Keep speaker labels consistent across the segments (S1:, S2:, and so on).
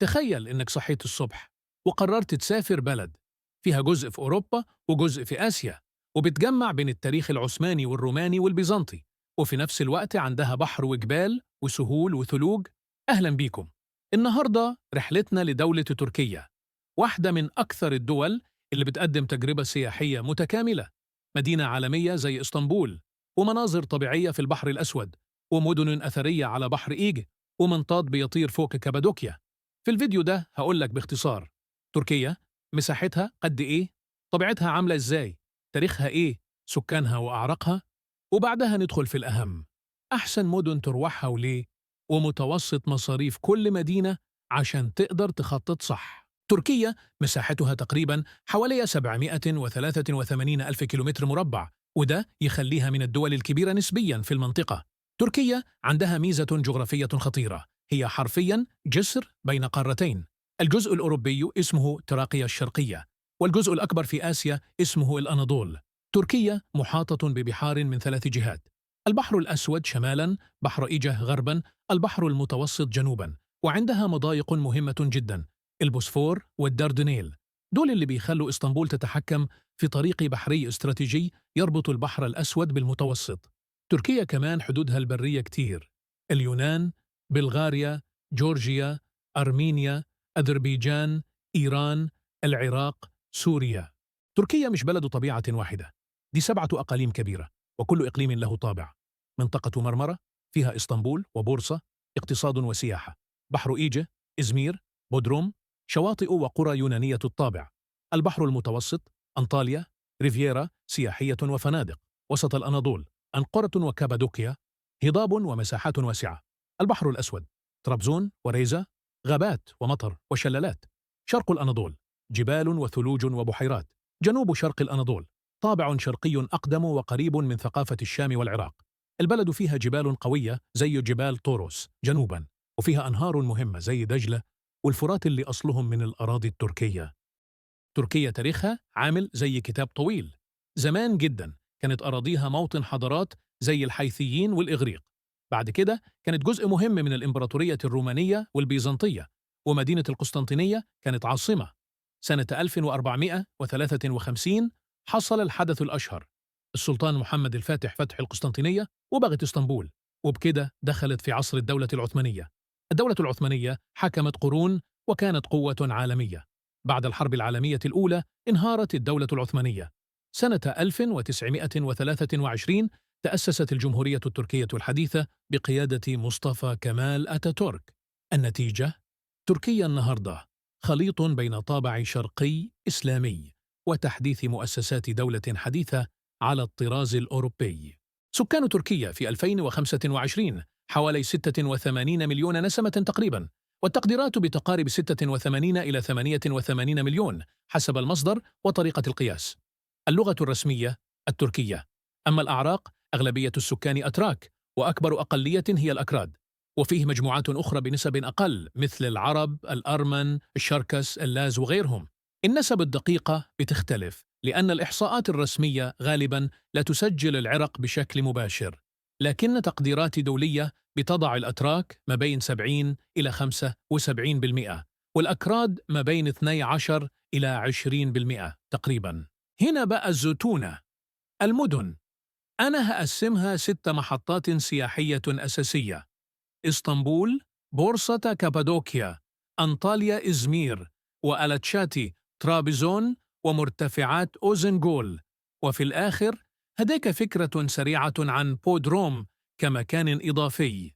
S1: تخيل إنك صحيت الصبح وقررت تسافر بلد فيها جزء في أوروبا وجزء في آسيا، وبتجمع بين التاريخ العثماني والروماني والبيزنطي، وفي نفس الوقت عندها بحر وجبال وسهول وثلوج. أهلا بيكم. النهاردة رحلتنا لدولة تركيا، واحدة من أكثر الدول اللي بتقدم تجربة سياحية متكاملة. مدينة عالمية زي إسطنبول، ومناظر طبيعية في البحر الأسود، ومدن أثرية على بحر إيجه، ومنطاد بيطير فوق كابادوكيا. في الفيديو ده هقولك باختصار: تركيا مساحتها قد إيه؟ طبيعتها عاملة إزاي؟ تاريخها إيه؟ سكانها وأعراقها؟ وبعدها ندخل في الأهم: أحسن مدن تروحها وليه؟ ومتوسط مصاريف كل مدينة عشان تقدر تخطط صح. تركيا مساحتها تقريبا حوالي 783 ألف كيلومتر مربع، وده يخليها من الدول الكبيرة نسبيا في المنطقة. تركيا عندها ميزة جغرافية خطيرة، هي حرفيا جسر بين قارتين. الجزء الأوروبي اسمه تراقيا الشرقية، والجزء الأكبر في آسيا اسمه الأناضول. تركيا محاطة ببحار من 3 جهات: البحر الأسود شمالا، بحر إيجه غربا، البحر المتوسط جنوبا، وعندها مضايق مهمة جدا: البوسفور والدردنيل. دول اللي بيخلوا إسطنبول تتحكم في طريق بحري استراتيجي يربط البحر الأسود بالمتوسط. تركيا كمان حدودها البرية كتير: اليونان، بلغاريا، جورجيا، أرمينيا، أذربيجان، إيران، العراق، سوريا. تركيا مش بلد طبيعة واحدة، دي 7 أقاليم كبيرة، وكل إقليم له طابع. منطقة مرمرة فيها إسطنبول وبورصة، اقتصاد وسياحة. بحر إيجه، إزمير، بودروم، شواطئ وقرى يونانية الطابع. البحر المتوسط، أنطاليا، ريفييرا سياحية وفنادق. وسط الأناضول، أنقرة وكابادوكيا، هضاب ومساحات واسعة. البحر الأسود، طرابزون وريزا، غابات ومطر وشلالات. شرق الأناضول، جبال وثلوج وبحيرات. جنوب شرق الأناضول، طابع شرقي أقدم وقريب من ثقافة الشام والعراق. البلد فيها جبال قوية زي جبال طوروس جنوبا، وفيها أنهار مهمة زي دجلة والفرات اللي أصلهم من الأراضي التركية. تركيا تاريخها عامل زي كتاب طويل. زمان جدا كانت أراضيها موطن حضارات زي الحيثيين والإغريق. بعد كده كانت جزء مهم من الإمبراطورية الرومانية والبيزنطية، ومدينة القسطنطينية كانت عاصمة. سنة 1453 حصل الحدث الأشهر: السلطان محمد الفاتح فتح القسطنطينية وبغت اسطنبول، وبكده دخلت في عصر الدولة العثمانية. الدولة العثمانية حكمت قرون وكانت قوة عالمية. بعد الحرب العالمية الأولى انهارت الدولة العثمانية. سنة 1923 تأسست الجمهورية التركية الحديثة بقيادة مصطفى كمال أتاتورك. النتيجة: تركيا النهاردة خليط بين طابع شرقي إسلامي وتحديث مؤسسات دولة حديثة على الطراز الأوروبي. سكان تركيا في 2025 حوالي 86 مليون نسمة تقريبا، والتقديرات بتقارب 86 إلى 88 مليون حسب المصدر وطريقة القياس. اللغة الرسمية التركية. أما الأعراق، أغلبية السكان أتراك، وأكبر أقلية هي الأكراد، وفيه مجموعات أخرى بنسب أقل مثل العرب، الأرمن، الشركس، اللاز وغيرهم. النسب الدقيقة بتختلف لأن الإحصاءات الرسمية غالباً لا تسجل العرق بشكل مباشر، لكن تقديرات دولية بتضع الأتراك ما بين 70 إلى 75%، والأكراد ما بين 12 إلى 20% تقريباً. هنا بقى الزتونة: المدن. أنا هقسمها 6 محطات سياحية أساسية: إسطنبول، بورصة كابادوكيا، أنطاليا إزمير، وألاتشاتي طرابزون، ومرتفعات أوزنغول. وفي الآخر هديك فكرة سريعة عن بودروم كمكان إضافي.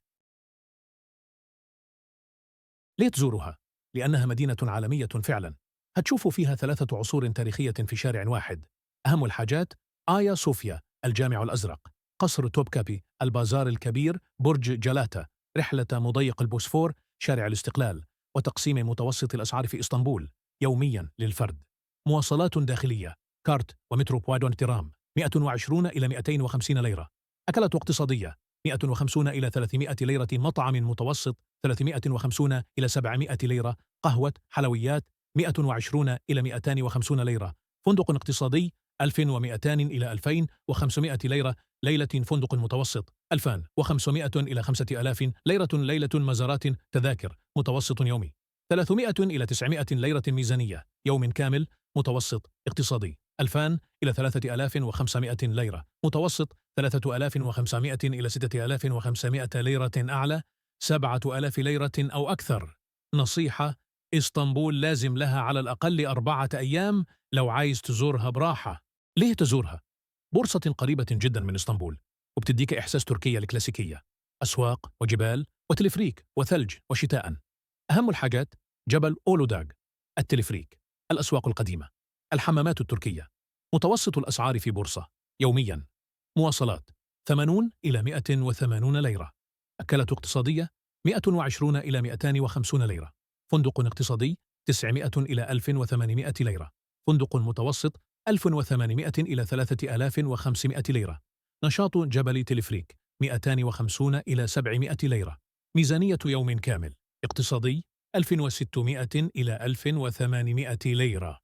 S1: ليه تزورها؟ لأنها مدينة عالمية فعلا. هتشوفوا فيها 3 عصور تاريخية في شارع واحد. أهم الحاجات: آيا صوفيا، الجامع الأزرق، قصر توبكابي، البازار الكبير، برج جلاتا، رحلة مضيق البوسفور، شارع الاستقلال، وتقسيم متوسط الأسعار في إسطنبول يوميا للفرد. مواصلات داخلية: كارت ومترو بوادون ترام 120 إلى 250 ليرة. أكلات اقتصادية: 150 إلى 300 ليرة. مطعم متوسط 350 إلى 700 ليرة. قهوة، حلويات 120 إلى 250 ليرة. فندق اقتصادي 1200 إلى 2500 ليرة. ليلة فندق متوسط 2500 إلى 5000 ليرة. ليلة مزارات تذاكر متوسط يومي 300 إلى 900 ليرة ميزانية يوم كامل متوسط اقتصادي. 2000 إلى 3500 ليرة متوسط. 3500 إلى 6500 ليرة أعلى. 7000 ليرة أو أكثر. نصيحة: إسطنبول لازم لها على الأقل 4 أيام لو عايز تزورها براحة. ليه تزورها؟ بورصة قريبة جدا من إسطنبول وبتديك إحساس تركيا الكلاسيكية، أسواق وجبال وتلفريك وثلج وشتاء. أهم الحاجات: جبل أولوداغ، التلفريك، الأسواق القديمة، الحمامات التركية. متوسط الأسعار في بورصة يومياً: مواصلات 80 إلى 180 ليرة، أكلة اقتصادية 120 إلى 250 ليرة، فندق اقتصادي 900 إلى 1800 ليرة، فندق متوسط 1800 إلى 3500 ليرة، نشاط جبل تلفريك 250 إلى 700 ليرة. ميزانية يوم كامل اقتصادي 1600 إلى 1800 ليرة،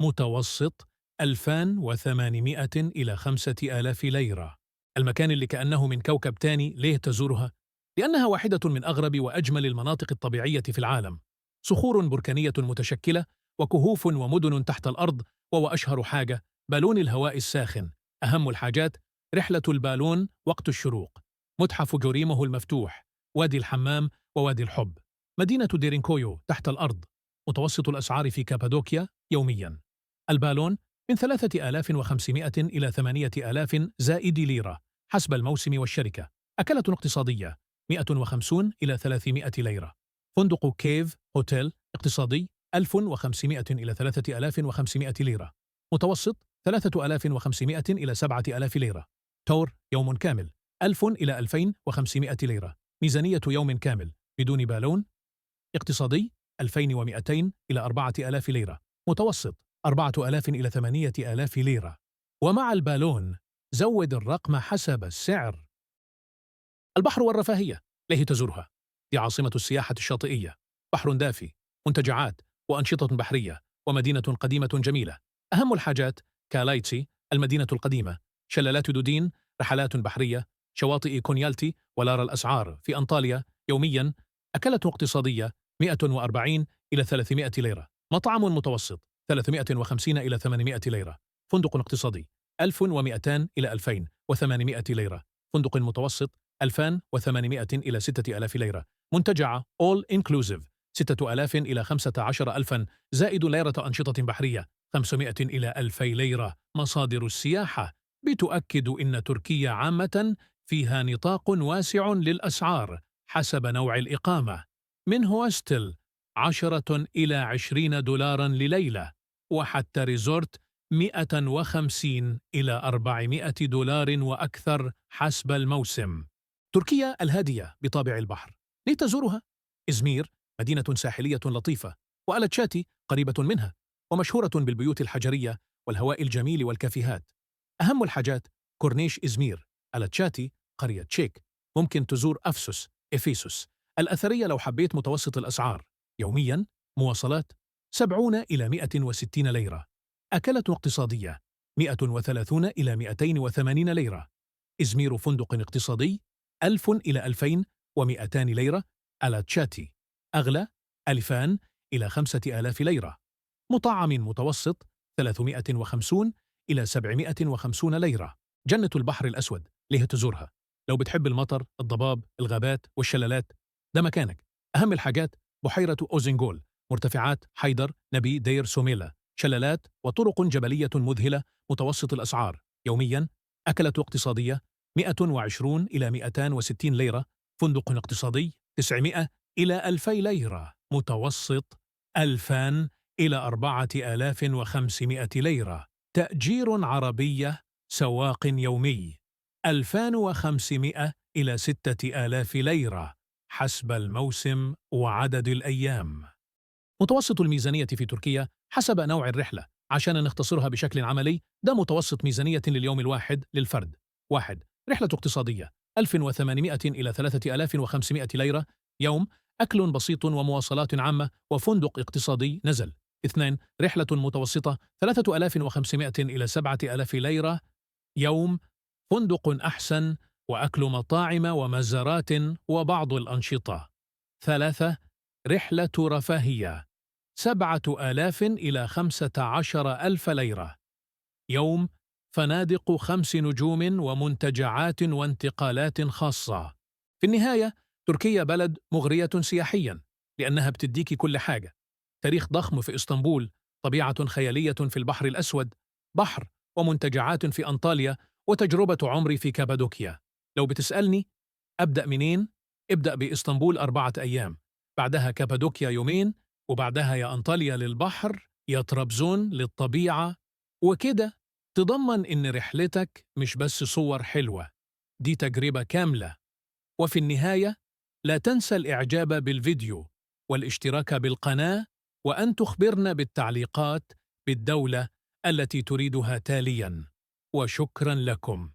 S1: متوسط 2800 إلى 5000 ليرة. المكان اللي كأنه من كوكب تاني، ليه تزورها؟ لأنها واحدة من أغرب وأجمل المناطق الطبيعية في العالم. صخور بركانية متشكلة وكهوف ومدن تحت الأرض، وأشهر حاجة بالون الهواء الساخن. أهم الحاجات: رحلة البالون وقت الشروق، متحف جوريمه المفتوح، وادي الحمام ووادي الحب، مدينة ديرينكويو تحت الأرض. متوسط الأسعار في كابادوكيا يومياً: البالون من 3500 إلى 8000 زائد ليرة حسب الموسم والشركة، أكلة اقتصادية 150 إلى 300 ليرة، فندق كيف هوتيل اقتصادي 1500 إلى 3500 ليرة، متوسط 3500 إلى 7000 ليرة، تور يوم كامل 1000 إلى 2500 ليرة. ميزانية يوم كامل بدون بالون اقتصادي 2200 إلى 4000 ليرة، متوسط 4000 إلى 8000 ليرة، ومع البالون زود الرقم حسب السعر. البحر والرفاهية، ليه تزورها؟ دي عاصمة السياحة الشاطئية، بحر دافي، منتجعات وأنشطة بحرية، ومدينة قديمة جميلة. أهم الحاجات: كالايتسي المدينة القديمة، شلالات دودين، رحلات بحرية، شواطئ كونيالتي ولارا. الأسعار في أنطاليا يومياً: أكلة اقتصادية 140 إلى 300 ليرة، مطعم متوسط 350 إلى 800 ليرة، فندق اقتصادي 1200 إلى 2800 ليرة، فندق متوسط 2800 إلى 6000 ليرة، منتجعة All Inclusive 6000 إلى 15000 زائد ليرة أنشطة بحرية 500 إلى 2000 ليرة. مصادر السياحة بتؤكد إن تركيا عامة فيها نطاق واسع للأسعار حسب نوع الإقامة، من هوستل 10 إلى 20 دولارا لليلة، وحتى ريزورت 150 إلى 400 دولار وأكثر حسب الموسم. تركيا الهادية بطابع البحر، لتزورها: إزمير مدينة ساحلية لطيفة، وألتشاتي قريبة منها ومشهورة بالبيوت الحجرية والهواء الجميل والكافيهات. أهم الحاجات: كورنيش إزمير، ألتشاتي، قرية تشيك، ممكن تزور أفسس إفيسوس الأثرية لو حبيت. متوسط الأسعار يومياً: مواصلات 70 إلى 160 ليرة، أكلة اقتصادية 130 إلى 280 ليرة، إزمير فندق اقتصادي 1000 إلى 2200 ليرة، ألاتشاتي أغلى 2000 إلى 5000 ليرة، مطعم متوسط 350 إلى 750 ليرة. جنة البحر الأسود، ليه تزورها؟ لو بتحب المطر، الضباب، الغابات والشلالات، ده مكانك. أهم الحاجات: بحيرة أوزنجول، مرتفعات حيدر نبي دير سوميلا، شلالات وطرق جبلية مذهلة. متوسط الأسعار يومياً: أكلة اقتصادية 120 إلى 260 ليرة، فندق اقتصادي 900 إلى 2000 ليرة، متوسط 2000 إلى 4500 ليرة، تأجير عربية سواق يومي 2500 إلى 6000 ليرة حسب الموسم وعدد الأيام. متوسط الميزانية في تركيا حسب نوع الرحلة، عشان نختصرها بشكل عملي: ده متوسط ميزانية لليوم الواحد للفرد. 1. رحلة اقتصادية 1800 إلى 3500 ليرة يوم، أكل بسيط ومواصلات عامة وفندق اقتصادي نزل. 2. رحلة متوسطة 3500 إلى 7000 ليرة يوم، فندق أحسن وأكل مطاعم ومزارات وبعض الأنشطة. 3. رحلة رفاهية 7,000 إلى 15,000 ليرة. يوم فنادق 5 نجوم ومنتجعات وانتقالات خاصة. في النهاية تركيا بلد مغرية سياحياً لأنها بتديكي كل حاجة: تاريخ ضخم في إسطنبول، طبيعة خيالية في البحر الأسود، بحر ومنتجعات في أنطاليا، وتجربة عمري في كابادوكيا. لو بتسألني أبدأ منين؟ ابدأ بإسطنبول 4 أيام، بعدها كابادوكيا يومين، وبعدها يا أنطاليا للبحر يا طرابزون للطبيعة، وكده تضمن إن رحلتك مش بس صور حلوة، دي تجربة كاملة. وفي النهاية لا تنسى الإعجاب بالفيديو والاشتراك بالقناة، وأن تخبرنا بالتعليقات بالدولة التي تريدها تالياً. وشكراً لكم.